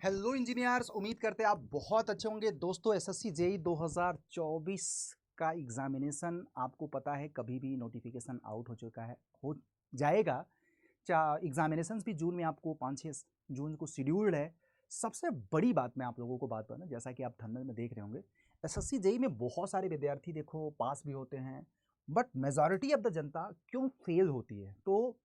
Hello engineers, उम्मीद करते हैं आप बहुत अच्छे होंगे। दोस्तों, एसएससी जेई 2024 का एग्जामिनेशन आपको पता है कभी भी नोटिफिकेशन आउट हो चुका है, हो जाएगा। एग्जामिनेशंस भी जून में आपको 5-6 जून को शेड्यूल्ड है। सबसे बड़ी बात मैं आप लोगों को बात बताना, जैसा कि आप थंबनेल में देख रहे होंगे, एसएससी जेई में बहुत सारे विद्यार्थी देखो पास भी होते हैं, बट मेजॉरिटी ऑफ द जनता क्यों फेल होती है। तो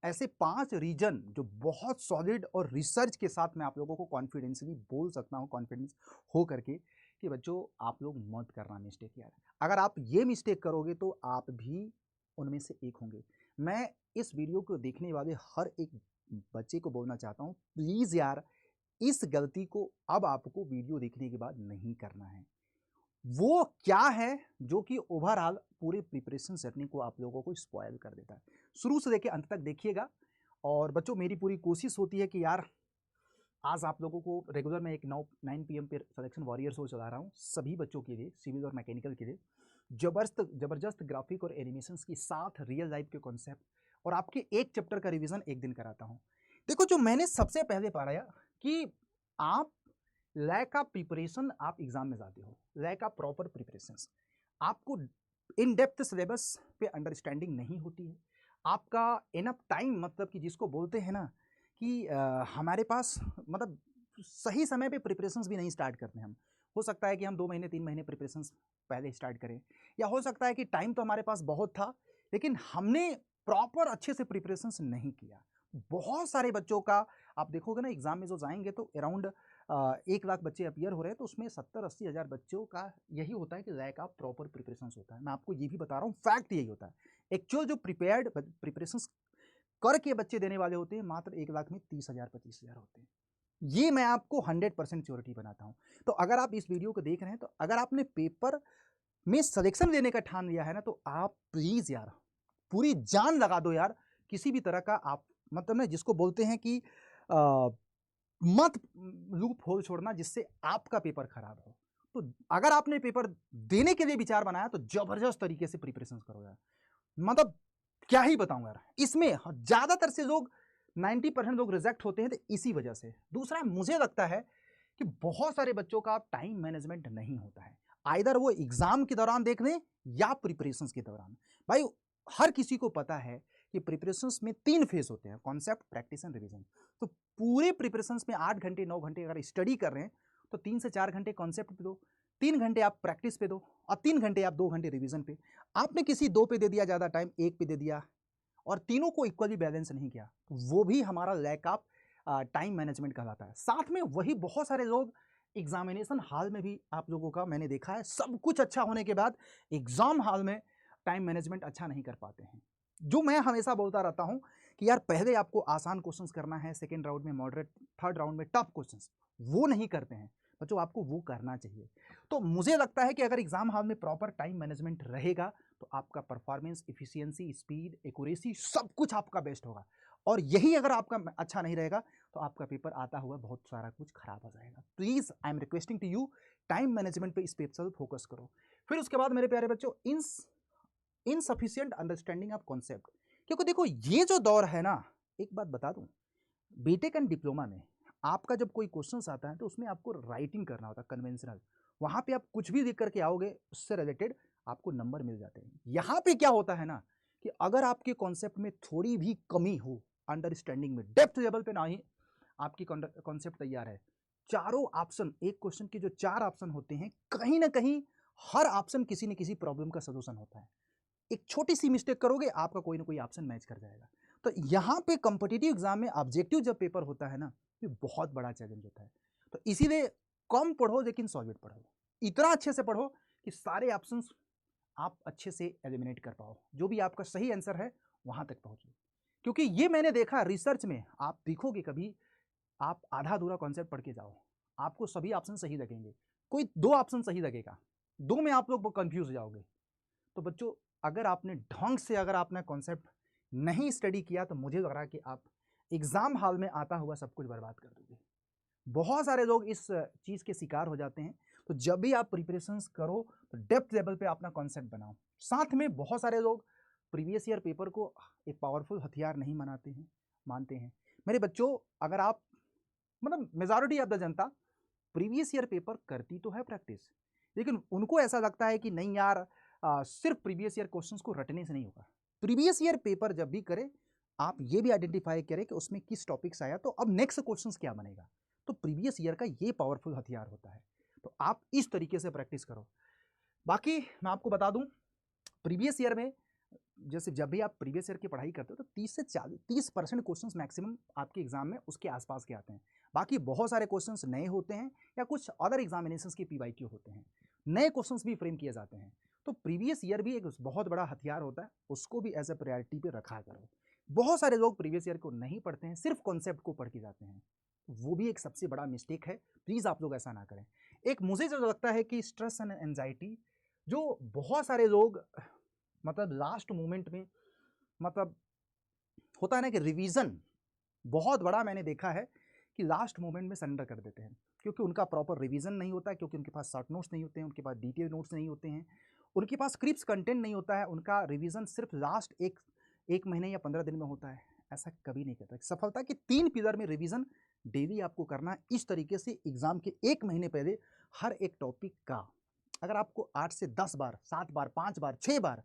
ऐसे 5 रीजन जो बहुत सॉलिड और रिसर्च के साथ मैं आप लोगों को कॉन्फिडेंसली बोल सकता हूं, कॉन्फिडेंस हो करके, कि बच्चों आप लोग मत करना मिस्टेक यार। अगर आप ये मिस्टेक करोगे तो आप भी उनमें से एक होंगे। मैं इस वीडियो को देखने वाले हर एक बच्चे को बोलना चाहता हूं, प्लीज यार इस गलती को अब आपको वीडियो देखने के बाद नहीं करना है। वो क्या है जो कि ओवरऑल पूरे प्रिपरेशन जर्नी को आप लोगों को स्पॉयल कर देता है। शुरू से लेकर अंत तक देखिएगा। और बच्चों, मेरी पूरी कोशिश होती है कि यार आज आप लोगों को रेगुलर मैं एक 9 PM पे सिलेक्शन वॉरियर शो चला रहा हूँ सभी बच्चों के लिए, सिविल और मैकेनिकल के लिए। जबरदस्त जबरदस्त ग्राफिक और एनिमेशंस के साथ रियल लाइफ के कॉन्सेप्ट, और आपके एक चैप्टर का रिवीजन एक दिन कराता हूँ। देखो, जो मैंने सबसे पहले पाया कि आप लैक ऑफ प्रिपरेशन, आप एग्जाम में जाते हो, लैक ऑफ प्रॉपर प्रिपरेशन, आपको इन डेप्थ सिलेबस पे अंडरस्टैंडिंग नहीं होती है, आपका इनफ टाइम, मतलब कि जिसको बोलते हैं ना कि हमारे पास मतलब सही समय पे प्रिपरेशंस भी नहीं स्टार्ट करते हैं हम। हो सकता है कि हम 2 महीने 3 महीने प्रिपरेशंस पहले स्टार्ट करें, या हो सकता है कि टाइम तो हमारे पास बहुत था लेकिन हमने प्रॉपर अच्छे से प्रिपरेशंस नहीं किया। बहुत सारे बच्चों का आप देखोगे ना, एग्जाम में जो जाएंगे तो अराउंड 1 लाख बच्चे अपीयर हो रहे हैं, तो उसमें 70-80 हज़ार बच्चों का यही होता है कि लैक ऑफ प्रॉपर प्रिपरेशन होता है। मैं आपको ये भी बता रहा हूँ, फैक्ट यही होता है। एक्चुअल जो प्रिपेयर्ड प्रिपरेशन करके बच्चे देने वाले होते हैं मात्र 1 लाख में 30 हज़ार 25 हज़ार होते हैं। ये मैं आपको 100% श्योरिटी बनाता हूं। तो अगर आप इस वीडियो को देख रहे हैं, तो अगर आपने पेपर में सिलेक्शन लेने का ठान लिया है ना, तो आप प्लीज यार पूरी जान लगा दो यार। किसी भी तरह का आप मतलब ना, जिसको बोलते हैं कि मत लूप होल छोड़ना जिससे आपका पेपर खराब हो। तो अगर आपने पेपर देने के लिए विचार बनाया तो जबरदस्त तरीके से प्रिपरेशन करो यार। मतलब क्या ही बताऊं यार, इसमें ज्यादातर से लोग 90% लोग रिजेक्ट होते हैं तो इसी वजह से। दूसरा, मुझे लगता है कि बहुत सारे बच्चों का टाइम मैनेजमेंट नहीं होता है, आइदर वो एग्जाम के दौरान देख लें या प्रिपरेशन के दौरान। भाई, हर किसी को पता है कि प्रिपरेशन में 3 फेज होते हैं, कॉन्सेप्ट, प्रैक्टिस एंड रिवीजन। तो पूरे प्रिपरेशन में 8 घंटे 9 घंटे अगर स्टडी कर रहे हैं तो 3 से 4 घंटे कॉन्सेप्ट पे दो, 3 घंटे आप प्रैक्टिस पे दो, और 3 घंटे आप 2 घंटे रिवीजन पे। आपने किसी 2 पे दे दिया ज़्यादा टाइम, 1 पे दे दिया, और तीनों को इक्वली बैलेंस नहीं किया, तो वो भी हमारा लैक ऑफ टाइम मैनेजमेंट कहलाता है। साथ में वही बहुत सारे लोग एग्जामिनेशन हॉल में भी, आप लोगों का मैंने देखा है, सब कुछ अच्छा होने के बाद एग्जाम हॉल में टाइम मैनेजमेंट अच्छा नहीं कर पाते हैं। जो मैं हमेशा बोलता रहता हूं कि यार पहले आपको आसान क्वेश्चंस करना है, सेकेंड राउंड में मॉडरेट, थर्ड राउंड में टफ क्वेश्चंस, वो नहीं करते हैं बच्चों, आपको वो करना चाहिए। तो मुझे लगता है कि अगर एग्जाम हॉल में प्रॉपर टाइम मैनेजमेंट रहेगा तो आपका परफॉर्मेंस, इफिशियंसी, स्पीड, एक्यूरेसी सब कुछ आपका बेस्ट होगा। और यही अगर आपका अच्छा नहीं रहेगा तो आपका पेपर आता हुआ बहुत सारा कुछ खराब हो जाएगा। Please I am requesting to you, time management पे स्पेशल फोकस करो। फिर उसके बाद मेरे प्यारे बच्चों, इनसफिशियंट अंडरस्टैंडिंग ऑफ कॉन्सेप्ट। क्योंकि देखो, ये जो दौर है ना, एक बात बता दूं, बीटेक एंड डिप्लोमा में आपका जब कोई क्वेश्चन आता है तो उसमें आपको राइटिंग करना होता है कन्वेंशनल। वहां पे आप कुछ भी लिख करके आओगे उससे रिलेटेड, आपको नंबर मिल जाते हैं। यहां पे क्या होता है ना कि अगर आपके कॉन्सेप्ट में थोड़ी भी कमी हो, अंडरस्टैंडिंग में, डेप्थ लेवल पे ना ही आपकी कॉन्सेप्ट तैयार है, चारों ऑप्शन, एक क्वेश्चन के जो 4 ऑप्शन होते हैं, कहीं ना कहीं हर ऑप्शन किसी न किसी प्रॉब्लम का सोल्यूशन होता है। एक छोटी सी मिस्टेक करोगे, आपका कोई ना कोई ऑप्शन मैच कर जाएगा। तो यहां पे कॉम्पिटिटिव एग्जाम में ऑब्जेक्टिव जब पेपर होता है ना, ये बहुत बड़ा चैलेंज होता है। तो इसीलिए कम पढ़ो लेकिन सॉलिड पढ़ो, इतना अच्छे से पढ़ो कि सारे ऑप्शंस आप अच्छे से एलिमिनेट कर पाओ, जो भी आपका सही आंसर है वहां तक पहुंचो। क्योंकि ये मैंने देखा रिसर्च में, आप देखोगे कभी आप आधा अधूरा कॉन्सेप्ट पढ़ के जाओ, आपको सभी ऑप्शन सही लगेंगे, कोई 2 ऑप्शन सही लगेगा, 2 में आप लोग कंफ्यूज हो जाओगे। तो बच्चों, अगर आपने ढंग से, अगर आपने कॉन्सेप्ट नहीं स्टडी किया तो मुझे लग रहा है कि आप एग्जाम हॉल में आता हुआ सब कुछ बर्बाद कर दोगे। बहुत सारे लोग इस चीज के शिकार हो जाते हैं। तो जब भी आप प्रिपरेशंस करो तो डेप्थ लेवल पे अपना कॉन्सेप्ट बनाओ। साथ में बहुत सारे लोग प्रीवियस ईयर पेपर को एक पावरफुल हथियार नहीं मानते हैं। मेरे बच्चों, अगर आप मतलब majority of the Janata previous year paper करती तो है प्रैक्टिस, लेकिन उनको ऐसा लगता है कि नहीं यार सिर्फ प्रीवियस ईयर क्वेश्चंस को रटने से नहीं होगा। प्रीवियस ईयर पेपर जब भी करें आप ये भी आइडेंटिफाई करें कि उसमें किस टॉपिक्स आया, तो अब नेक्स्ट क्वेश्चंस क्या बनेगा। तो प्रीवियस ईयर का ये पावरफुल हथियार होता है, तो आप इस तरीके से प्रैक्टिस करो। बाकी मैं आपको बता दूं, प्रीवियस ईयर में जैसे जब भी आप प्रीवियस ईयर की पढ़ाई करते हो तो 30% क्वेश्चन मैक्सिमम आपके एग्जाम में उसके आसपास के आते हैं। बाकी बहुत सारे क्वेश्चंस नए होते हैं या कुछ अदर एग्जामिनेशंस की पीवाईक्यू होते हैं, नए क्वेश्चंस भी फ्रेम किए जाते हैं। तो प्रीवियस ईयर भी एक बहुत बड़ा हथियार होता है, उसको भी एज ए प्रायोरिटी पे रखा करो। बहुत सारे लोग प्रीवियस ईयर को नहीं पढ़ते हैं, सिर्फ कॉन्सेप्ट को पढ़ के जाते हैं, वो भी एक सबसे बड़ा मिस्टेक है। प्लीज़ आप लोग ऐसा ना करें। एक मुझे जो लगता है कि स्ट्रेस एंड एंजाइटी जो बहुत सारे लोग मतलब लास्ट मोमेंट में मतलब होता है ना कि रिवीजन बहुत बड़ा मैंने देखा है कि लास्ट मोमेंट में सरेंडर कर देते हैं, क्योंकि उनका प्रॉपर रिवीजन नहीं होता है, क्योंकि उनके पास शॉर्ट नोट्स नहीं होते हैं, उनके पास डिटेल नोट्स नहीं होते हैं, उनके पास स्क्रिप्ट कंटेंट नहीं होता है, उनका रिवीजन सिर्फ लास्ट एक महीने या 15 दिन में होता है। ऐसा कभी नहीं करता। सफलता के 3 पिलर में रिवीजन डेली आपको करना, इस तरीके से एग्जाम के 1 महीने पहले हर एक टॉपिक का अगर आपको 8 से 10 बार, 7 बार, 5 बार, 6 बार,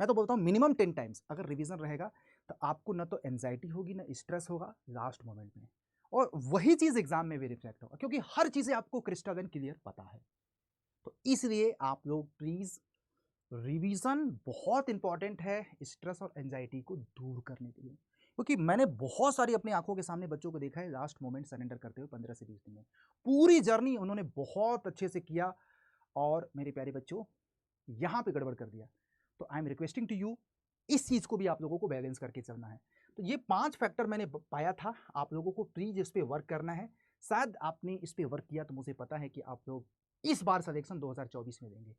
मैं तो बोलता हूँ मिनिमम 10 टाइम्स अगर रिवीजन रहेगा, तो आपको ना तो एंजाइटी होगी ना स्ट्रेस होगा लास्ट मोमेंट में, और वही चीज़ एग्जाम में भी रिफ्लेक्ट होगा, क्योंकि हर चीज़ें आपको क्रिस्टल क्लियर पता है। तो इसलिए आप लोग प्लीज़, रिवीजन बहुत इंपॉर्टेंट है स्ट्रेस और एंजाइटी को दूर करने के लिए, क्योंकि मैंने बहुत सारी अपनी आंखों के सामने बच्चों को देखा है लास्ट मोमेंट सरेंडर करते हुए 15 से 20 दिन में। पूरी जर्नी उन्होंने बहुत अच्छे से किया और मेरे प्यारे बच्चों यहाँ पे गड़बड़ कर दिया। तो I am requesting to you, इस चीज़ को भी आप लोगों को बैलेंस करके चलना है। तो ये 5 फैक्टर मैंने पाया था, आप लोगों को प्लीज इस पर वर्क करना है। शायद आपने इस पर वर्क किया तो मुझे पता है कि आप लोग इस बार सिलेक्शन 2024 में देंगे,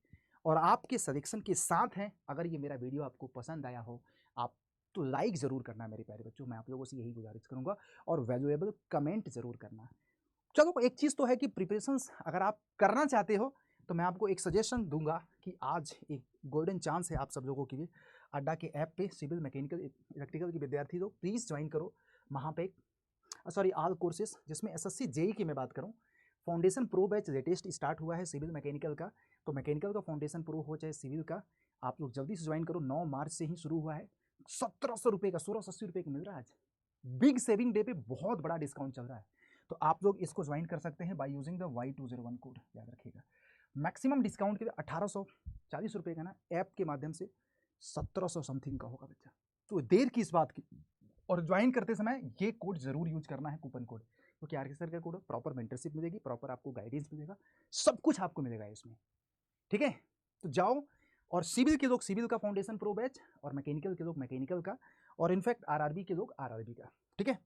और आपके सिलेक्शन के साथ हैं, अगर ये मेरा वीडियो आपको पसंद आया हो आप तो लाइक ज़रूर करना है मेरे प्यारे बच्चों, मैं आप लोगों से यही गुजारिश करूंगा, और वैल्यूएबल कमेंट ज़रूर करना। चलो एक चीज़ तो है कि प्रिपरेशंस अगर आप करना चाहते हो तो मैं आपको एक सजेशन दूंगा कि आज एक गोल्डन चांस है आप सब लोगों के लिए। अड्डा के ऐप पे सिविल मैकेनिकल इलेक्ट्रिकल के विद्यार्थी लोग प्लीज़ ज्वाइन करो। वहाँ पे सॉरी ऑल कोर्सेज, जिसमें एसएससी जेई की मैं बात करूँ, foundation pro batch latest start हुआ है सिविल मैकेनिकल का। तो मैकेनिकल का फाउंडेशन प्रो हो चाहे सिविल का, आप लोग जल्दी से ज्वाइन करो। 9 मार्च से ही शुरू हुआ है। 1700 रुपये का, 1680 रुपये का मिल रहा है आज। बिग सेविंग डे पे बहुत बड़ा डिस्काउंट चल रहा है, तो आप लोग इसको ज्वाइन कर सकते हैं by using the Y201 code, याद रखिएगा। मैक्सिमम डिस्काउंट के लिए 1840 रुपये का ना ऐप के माध्यम से 1700 समथिंग का होगा बच्चा। तो देर की इस बात की, और ज्वाइन करते समय ये कोड जरूर यूज करना है, कूपन कोड, क्योंकि आर के सर का कोड, प्रॉपर मेंटरशिप मिलेगी, प्रॉपर आपको गाइडेंस मिलेगा, सब कुछ आपको मिलेगा इसमें। ठीक है, तो जाओ। और सिविल के लोग सिविल का फाउंडेशन प्रो बैच, और मैकेनिकल के लोग मैकेनिकल का, और इनफैक्ट आरआरबी के लोग आरआरबी का। ठीक है,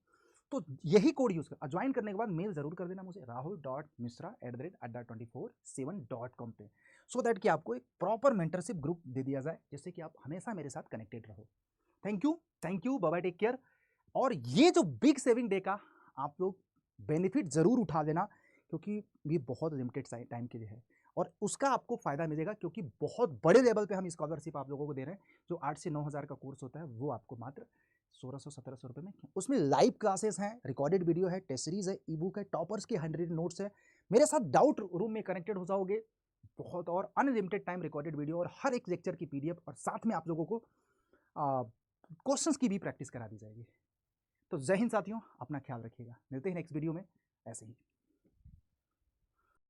तो यही कोड यूज कर, ज्वाइन करने के बाद मेल जरूर कर देना मुझे rahul.misra@adda247.com पे, सो दैट कि आपको एक प्रॉपर मेंटरशिप ग्रुप दे दिया जाए, जिससे कि आप हमेशा मेरे साथ कनेक्टेड रहो। Thank you, bye bye, take care. और ये जो बिग सेविंग डे का आप लोग बेनिफिट जरूर उठा लेना, क्योंकि ये बहुत लिमिटेड टाइम के लिए है, और उसका आपको फायदा मिलेगा, क्योंकि बहुत बड़े लेवल पे हम स्कॉलरशिप आप लोगों को दे रहे हैं। जो 8 से 9 हज़ार का कोर्स होता है वो आपको मात्र 1600-1700 रुपये में, उसमें लाइव क्लासेस हैं, रिकॉर्डेड वीडियो है, टेस्ट सीरीज है, ई बुक है, टॉपर्स के 100 नोट्स है, मेरे साथ डाउट रूम में कनेक्टेड हो जाओगे, बहुत, और अनलिमिटेड टाइम रिकॉर्डेड वीडियो, और हर एक लेक्चर की पीडीएफ, और साथ में आप लोगों को क्वेश्चंस की भी प्रैक्टिस करा दी जाएगी। तो जय हिंद साथियों, अपना ख्याल रखिएगा, मिलते हैं नेक्स्ट वीडियो में ऐसे ही।